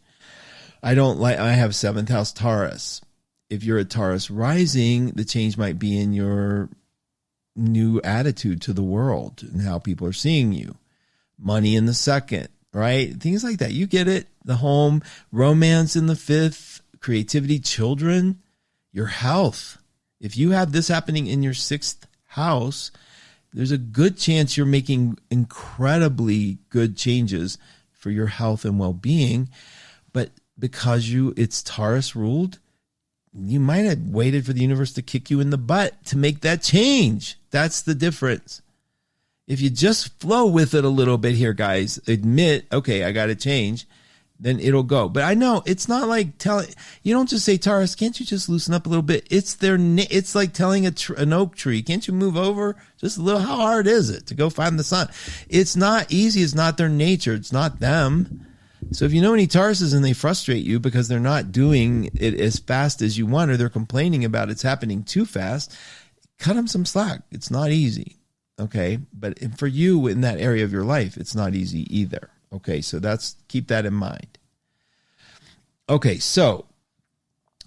I have 7th house Taurus. If you're a Taurus rising, the change might be in your new attitude to the world and how people are seeing you. Money in the 2nd, right? Things like that. You get it. The home, romance in the 5th, creativity, children, your health. If you have this happening in your 6th house, there's a good chance you're making incredibly good changes for your health and well-being. But because it's Taurus ruled, you might have waited for the universe to kick you in the butt to make that change. That's the difference. If you just flow with it a little bit here, guys, admit, okay, I got to change, then it'll go. But I know it's not like you don't just say, Taurus, can't you just loosen up a little bit? It's like telling an oak tree, can't you move over just a little? How hard is it to go find the sun? It's not easy. It's not their nature. It's not them. So if you know any Tauruses and they frustrate you because they're not doing it as fast as you want, or they're complaining about it's happening too fast, cut them some slack. It's not easy. Okay. But for you in that area of your life, it's not easy either. Okay. So keep that in mind. Okay. So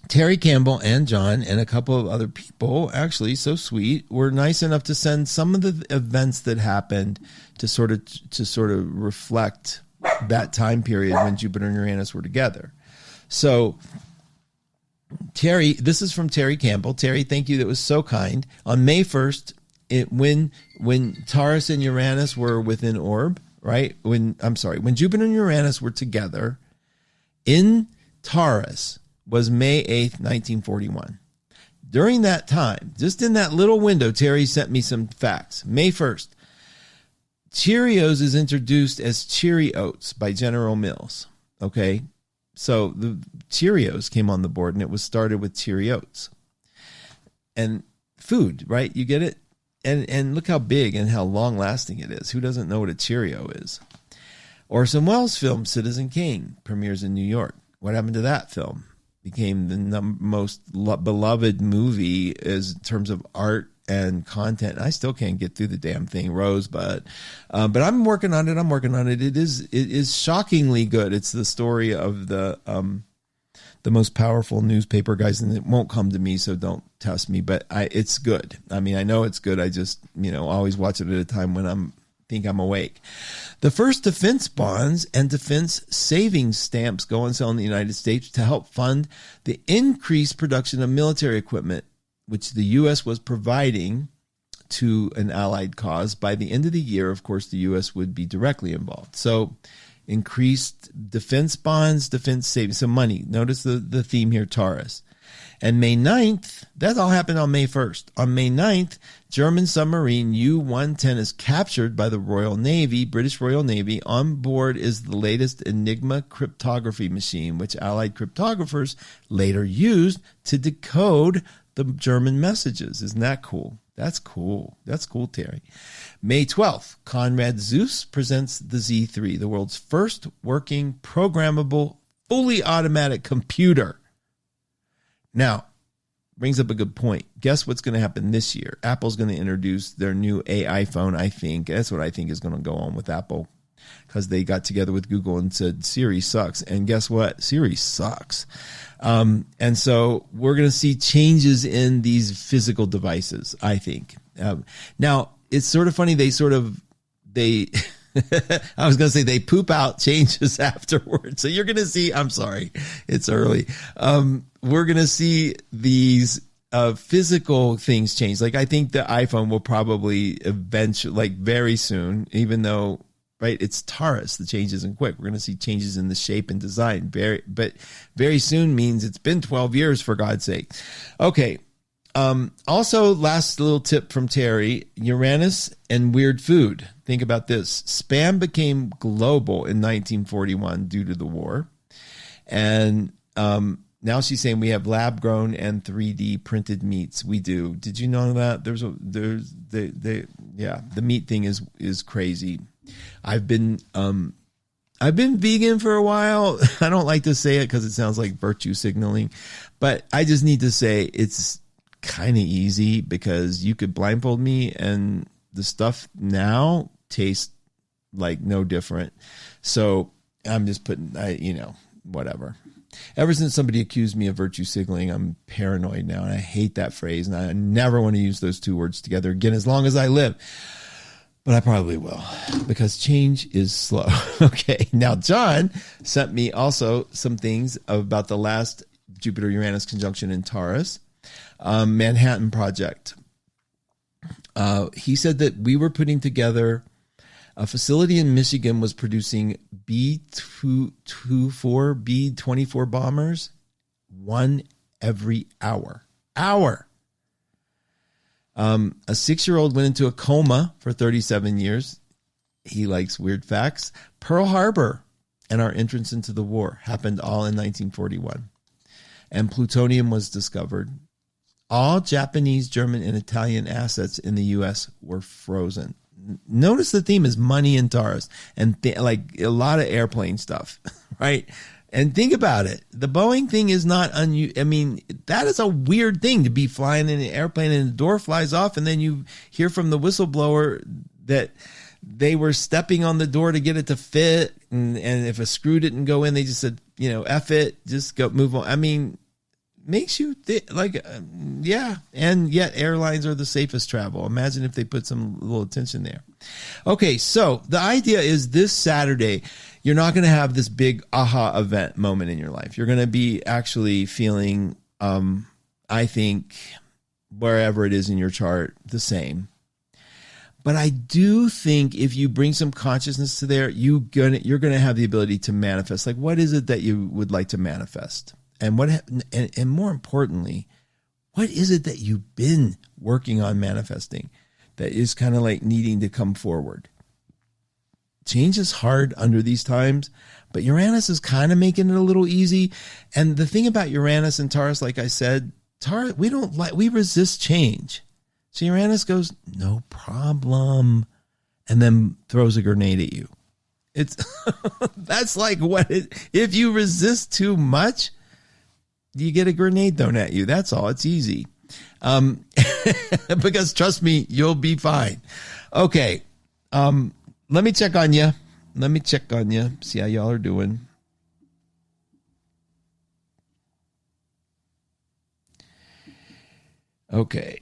Terry Campbell and John and a couple of other people, actually so sweet, were nice enough to send some of the events that happened to sort of reflect that time period when Jupiter and Uranus were together. So Terry, this is from Terry Campbell. Terry, thank you. That was so kind. On May 1st, when Taurus and Uranus were within orb, right? When Jupiter and Uranus were together in Taurus was May 8th, 1941. During that time, just in that little window, Terry sent me some facts. May 1st, Cheerios is introduced as Cheery Oats by General Mills. Okay. So the Cheerios came on the board and it was started with Cheery Oats. And food, right? You get it? And look how big and how long lasting it is. Who doesn't know what a Cheerio is? Orson Welles' film Citizen Kane premieres in New York. What happened to that film? Became the most beloved movie in terms of art and content. I still can't get through the damn thing, Rosebud. But I'm working on it. It is shockingly good. It's the story of the most powerful newspaper guys, and it won't come to me, so don't test me. But it's good. I mean, I know it's good. I just, always watch it at a time when think I'm awake. The first defense bonds and defense savings stamps go on sale in the United States to help fund the increased production of military equipment, which the U.S. was providing to an allied cause. By the end of the year, of course, the U.S. would be directly involved. So increased defense bonds, defense savings, so money. Notice the theme here, Taurus. And May 9th, that all happened on May 1st. On May 9th, German submarine U-110 is captured by the Royal Navy, British Royal Navy. On board is the latest Enigma cryptography machine, which Allied cryptographers later used to decode the German messages. Isn't that cool? That's cool. That's cool, Terry. May 12th, Conrad Zuse presents the Z3, the world's first working, programmable, fully automatic computer. Now, brings up a good point. Guess what's going to happen this year? Apple's going to introduce their new AI phone, I think. That's what I think is going to go on with Apple, because they got together with Google and said, Siri sucks. And guess what? Siri sucks. And so we're going to see changes in these physical devices, I think. Now, it's sort of funny. They I was going to say they poop out changes afterwards. So you're going to see, I'm sorry, it's early. We're going to see these physical things change. Like, I think the iPhone will probably eventually, like very soon, even though, right, it's Taurus, the change isn't quick. We're going to see changes in the shape and design. But very soon means it's been 12 years, for God's sake. Okay. Also, last little tip from Terry, Uranus and weird food. Think about this. Spam became global in 1941 due to the war. And now she's saying we have lab grown and 3D printed meats. We do. Did you know that? The meat thing is crazy. I've been I've been vegan for a while. I don't like to say it because it sounds like virtue signaling, but I just need to say it's kind of easy because you could blindfold me and the stuff now tastes like no different. So I'm just putting, whatever. Ever since somebody accused me of virtue signaling, I'm paranoid now, and I hate that phrase, and I never want to use those two words together again as long as I live. But I probably will, because change is slow. Okay, now John sent me also some things about the last Jupiter-Uranus conjunction in Taurus, Manhattan Project. He said that we were putting together a facility in Michigan was producing B-24 bombers, one every hour. A 6-year-old went into a coma for 37 years. He likes weird facts. Pearl Harbor and our entrance into the war happened all in 1941. And plutonium was discovered. All Japanese, German, and Italian assets in the U.S. were frozen. Notice the theme is money in Taurus and like a lot of airplane stuff, right? And think about it. The Boeing thing is not unusual. I mean, that is a weird thing to be flying in an airplane and the door flies off and then you hear from the whistleblower that they were stepping on the door to get it to fit. And if a screw didn't go in, they just said, F it, just go move on. I mean, makes you yeah. And yet airlines are the safest travel. Imagine if they put some little attention there. Okay. So the idea is this Saturday, you're not going to have this big aha event moment in your life. You're going to be actually feeling, I think, wherever it is in your chart, the same. But I do think if you bring some consciousness to there, you're going to have the ability to manifest. Like, what is it that you would like to manifest? And and more importantly, what is it that you've been working on manifesting that is kind of like needing to come forward? Change is hard under these times, but Uranus is kind of making it a little easy. And the thing about Uranus and Taurus, like I said, we resist change. So Uranus goes, no problem, and then throws a grenade at you. That's like if you resist too much, you get a grenade thrown at you. That's all. It's easy. Because trust me, you'll be fine. Okay. Let me check on you. See how y'all are doing. Okay.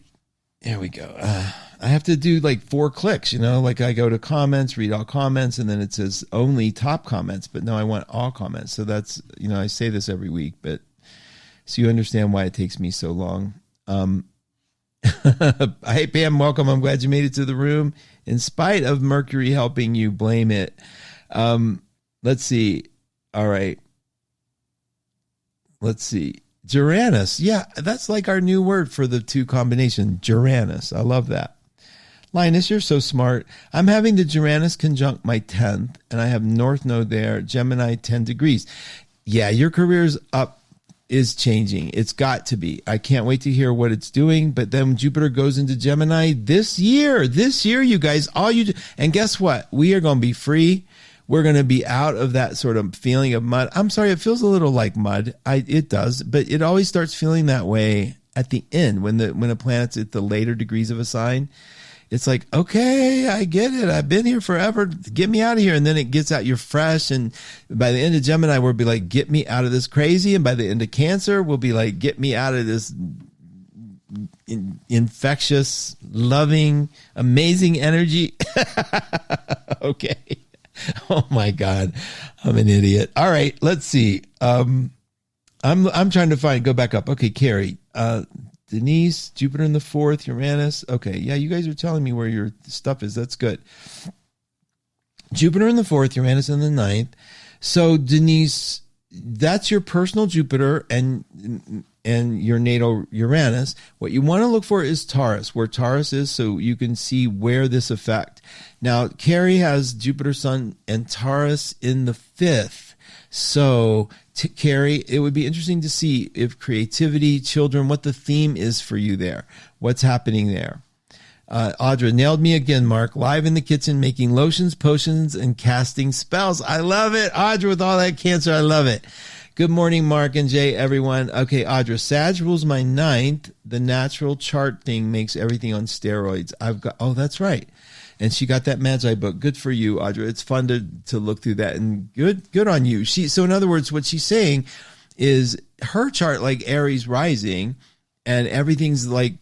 There we go. I have to do like 4 clicks, like I go to comments, read all comments, and then it says only top comments, but no, I want all comments. So that's, I say this every week, but so you understand why it takes me so long. Hey, Pam, welcome. I'm glad you made it to the room. In spite of Mercury helping you, blame it. Let's see. All right. Let's see. Uranus. Yeah, that's like our new word for the 2 combination. Uranus. I love that. Linus, you're so smart. I'm having the Uranus conjunct my 10th, and I have North Node there, Gemini 10 degrees. Yeah, your career's up. Is changing. It's got to be. I can't wait to hear what it's doing. But then Jupiter goes into Gemini this year, you guys, and guess what? We are going to be free. We're going to be out of that sort of feeling of mud. I'm sorry. It feels a little like mud. It does, but it always starts feeling that way at the end when a planet's at the later degrees of a sign. It's like, okay, I get it. I've been here forever. Get me out of here. And then it gets out. You're fresh. And by the end of Gemini, we'll be like, get me out of this crazy. And by the end of Cancer, we'll be like, get me out of this infectious, loving, amazing energy. Okay. Oh my God. I'm an idiot. All right. Let's see. I'm trying to go back up. Okay. Carrie, Denise, Jupiter in the 4th, Uranus. Okay, yeah, you guys are telling me where your stuff is. That's good. Jupiter in the 4th, Uranus in the 9th. So, Denise, that's your personal Jupiter and your natal Uranus. What you want to look for is Taurus, where Taurus is, so you can see where this effect. Now, Carrie has Jupiter, Sun, and Taurus in the 5th. So, Carrie, it would be interesting to see if creativity, children, what the theme is for you there. What's happening there? Audra, nailed me again, Mark. Live in the kitchen, making lotions, potions, and casting spells. I love it. Audra, with all that Cancer, I love it. Good morning, Mark and Jay, everyone. Okay, Audra, Sag rules my ninth. The natural chart thing makes everything on steroids. Oh, that's right. And she got that Magi book. Good for you, Audra. It's fun to look through that, and good on you. So in other words, what she's saying is her chart, like Aries rising, and everything's like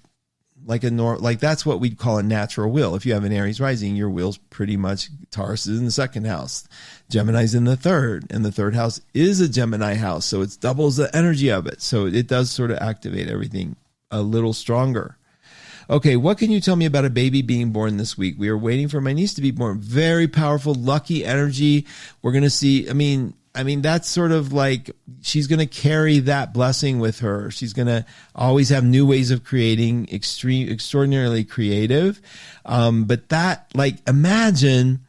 that's what we'd call a natural wheel. If you have an Aries rising, your wheel's pretty much Taurus is in the second house, Gemini's in the third, and the third house is a Gemini house, so it doubles the energy of it. So it does sort of activate everything a little stronger. Okay, what can you tell me about a baby being born this week? We are waiting for my niece to be born. Very powerful, lucky energy. We're going to see, I mean, that's sort of like she's going to carry that blessing with her. She's going to always have new ways of creating, extraordinarily creative. But that, like, imagine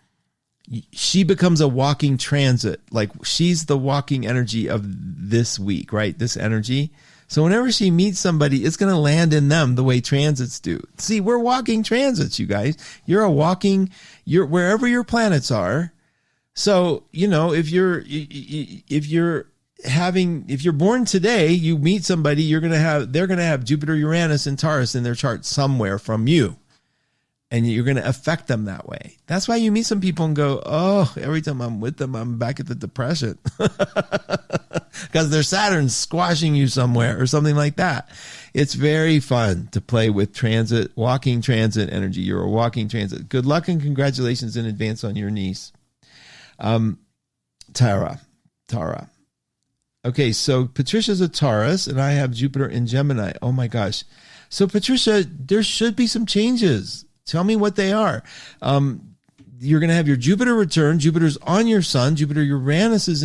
she becomes a walking transit. Like, she's the walking energy of this week, right? This energy. So whenever she meets somebody, it's going to land in them the way transits do. See, we're walking transits, you guys. You're wherever your planets are. So, if you're born today, you meet somebody, they're going to have Jupiter Uranus and Taurus in their chart somewhere from you. And you're going to affect them that way. That's why you meet some people and go, oh, every time I'm with them, I'm back at the depression. Because their Saturn's squashing you somewhere or something like that. It's very fun to play with walking transit energy. You're a walking transit. Good luck and congratulations in advance on your niece. Tara. Okay, so Patricia's a Taurus, and I have Jupiter in Gemini. Oh my gosh. So Patricia, there should be some changes. Tell me what they are. You're going to have your Jupiter return. Jupiter's on your sun. Jupiter Uranus is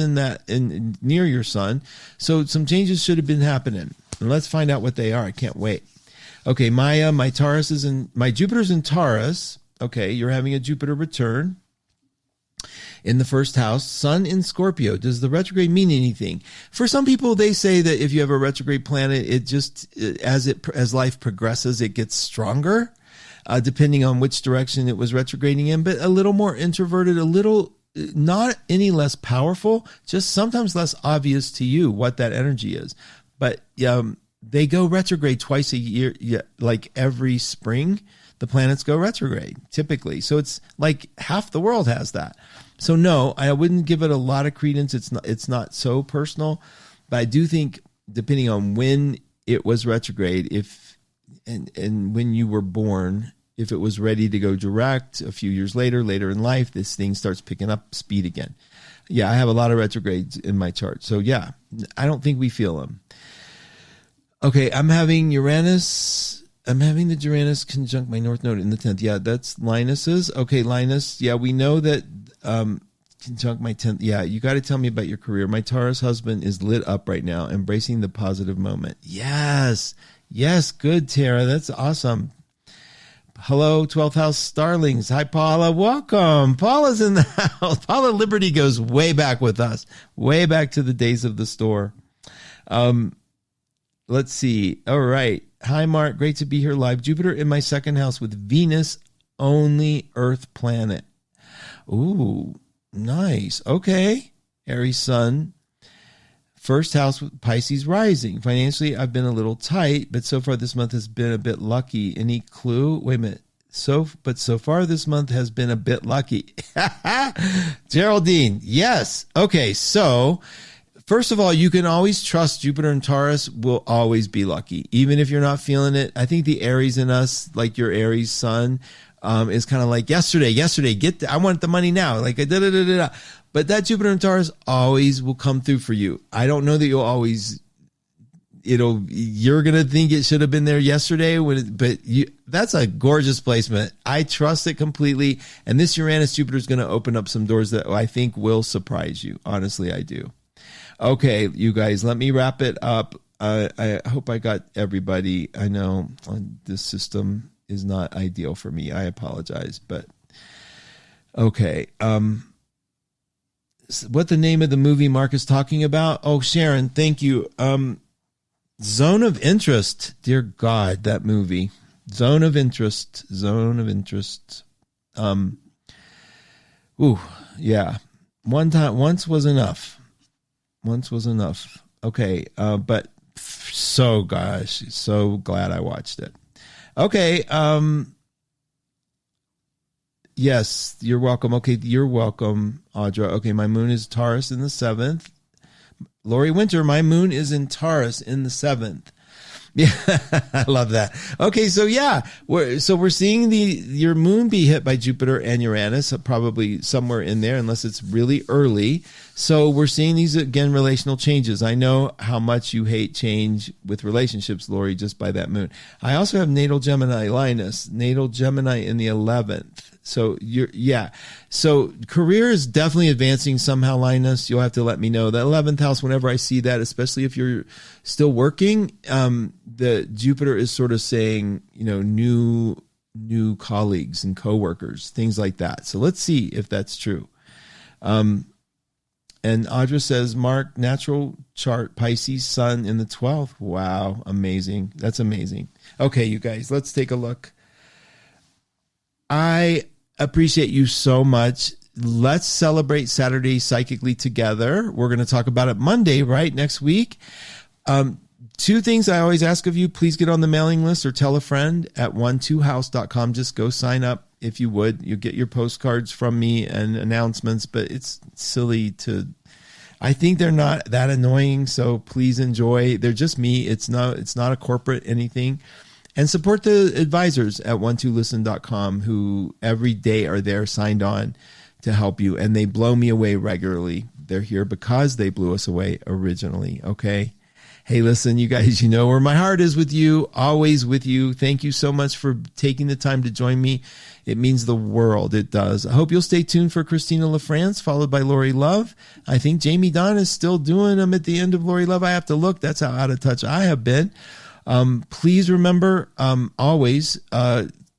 near your sun. So some changes should have been happening. And let's find out what they are. I can't wait. Okay, my Taurus my Jupiter's in Taurus. Okay, you're having a Jupiter return in the first house. Sun in Scorpio. Does the retrograde mean anything? For some people, they say that if you have a retrograde planet, it just as life progresses, it gets stronger. Depending on which direction it was retrograding in, but a little more introverted, a little not any less powerful, just sometimes less obvious to you what that energy is. But they go retrograde twice a year, like every spring, the planets go retrograde, typically. So it's like half the world has that. So no, I wouldn't give it a lot of credence. It's not so personal, but I do think depending on when it was retrograde, and when you were born, if it was ready to go direct a few years later in life, this thing starts picking up speed again. Yeah, I have a lot of retrogrades in my chart. So yeah, I don't think we feel them. Okay, I'm having the Uranus conjunct my North Node in the 10th. Yeah, that's Linus's. Okay, Linus. Yeah, we know that conjunct my 10th. Yeah, you got to tell me about your career. My Taurus husband is lit up right now, embracing the positive moment. Yes, good, Tara. That's awesome. Hello, 12th house starlings. Hi, Paula. Welcome. Paula's in the house. Paula Liberty goes way back with us, way back to the days of the store. Let's see. All right. Hi, Mark. Great to be here live. Jupiter in my second house with Venus, only Earth planet. Ooh, nice. Okay. Aries sun. First house with Pisces rising. Financially, I've been a little tight, but so far this month has been a bit lucky. Any clue? Wait a minute. So far this month has been a bit lucky. Geraldine, yes. Okay, so first of all, you can always trust Jupiter and Taurus will always be lucky, even if you're not feeling it. I think the Aries in us, like your Aries sun, is kind of like yesterday, I want the money now. Like da-da-da-da-da. But that Jupiter and Taurus always will come through for you. I don't know that you're going to think it should have been there yesterday, that's a gorgeous placement. I trust it completely. And this Uranus Jupiter is going to open up some doors that I think will surprise you. Honestly, I do. Okay, you guys, let me wrap it up. I hope I got everybody. I know this system is not ideal for me. I apologize, but okay. What the name of the movie Mark is talking about? Oh, Sharon, thank you. Zone of Interest. Dear God, that movie. Zone of interest. Ooh, yeah. Once was enough. Okay, but so glad I watched it. Okay, yes, you're welcome. Okay, you're welcome, Audra. Okay, my moon is Taurus in the 7th. Lori Winter, my moon is in Taurus in the 7th. Yeah, I love that. Okay, so yeah, we're seeing your moon be hit by Jupiter and Uranus, probably somewhere in there, unless it's really early. So we're seeing these, again, relational changes. I know how much you hate change with relationships, Lori, just by that moon. I also have natal Gemini Linus, natal Gemini in the 11th. So so career is definitely advancing somehow, Linus. You'll have to let me know. The 11th house, whenever I see that, especially if you're still working, the Jupiter is sort of saying, new colleagues and coworkers, things like that. So let's see if that's true. And Audra says, Mark, natural chart, Pisces, sun in the 12th. Wow, amazing. That's amazing. Okay, you guys, let's take a look. I appreciate you so much. Let's celebrate Saturday psychically together. We're going to talk about it Monday, right? Next week. 2 things I always ask of you. Please get on the mailing list or tell a friend at 12house.com. Just go sign up if you would. You get your postcards from me and announcements, but it's silly I think they're not that annoying. So please enjoy. They're just me. It's not a corporate anything. And support the advisors at 12listen.com who every day are there signed on to help you. And they blow me away regularly. They're here because they blew us away originally. Okay. Hey, listen, you guys, where my heart is with you, always with you. Thank you so much for taking the time to join me. It means the world. It does. I hope you'll stay tuned for Christina LaFrance, followed by Lori Love. I think Jamie Don is still doing them at the end of Lori Love. I have to look. That's how out of touch I have been. Please remember, always,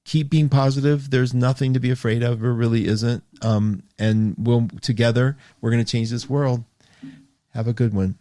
keep being positive. There's nothing to be afraid of. There really isn't. And together, we're going to change this world. Have a good one.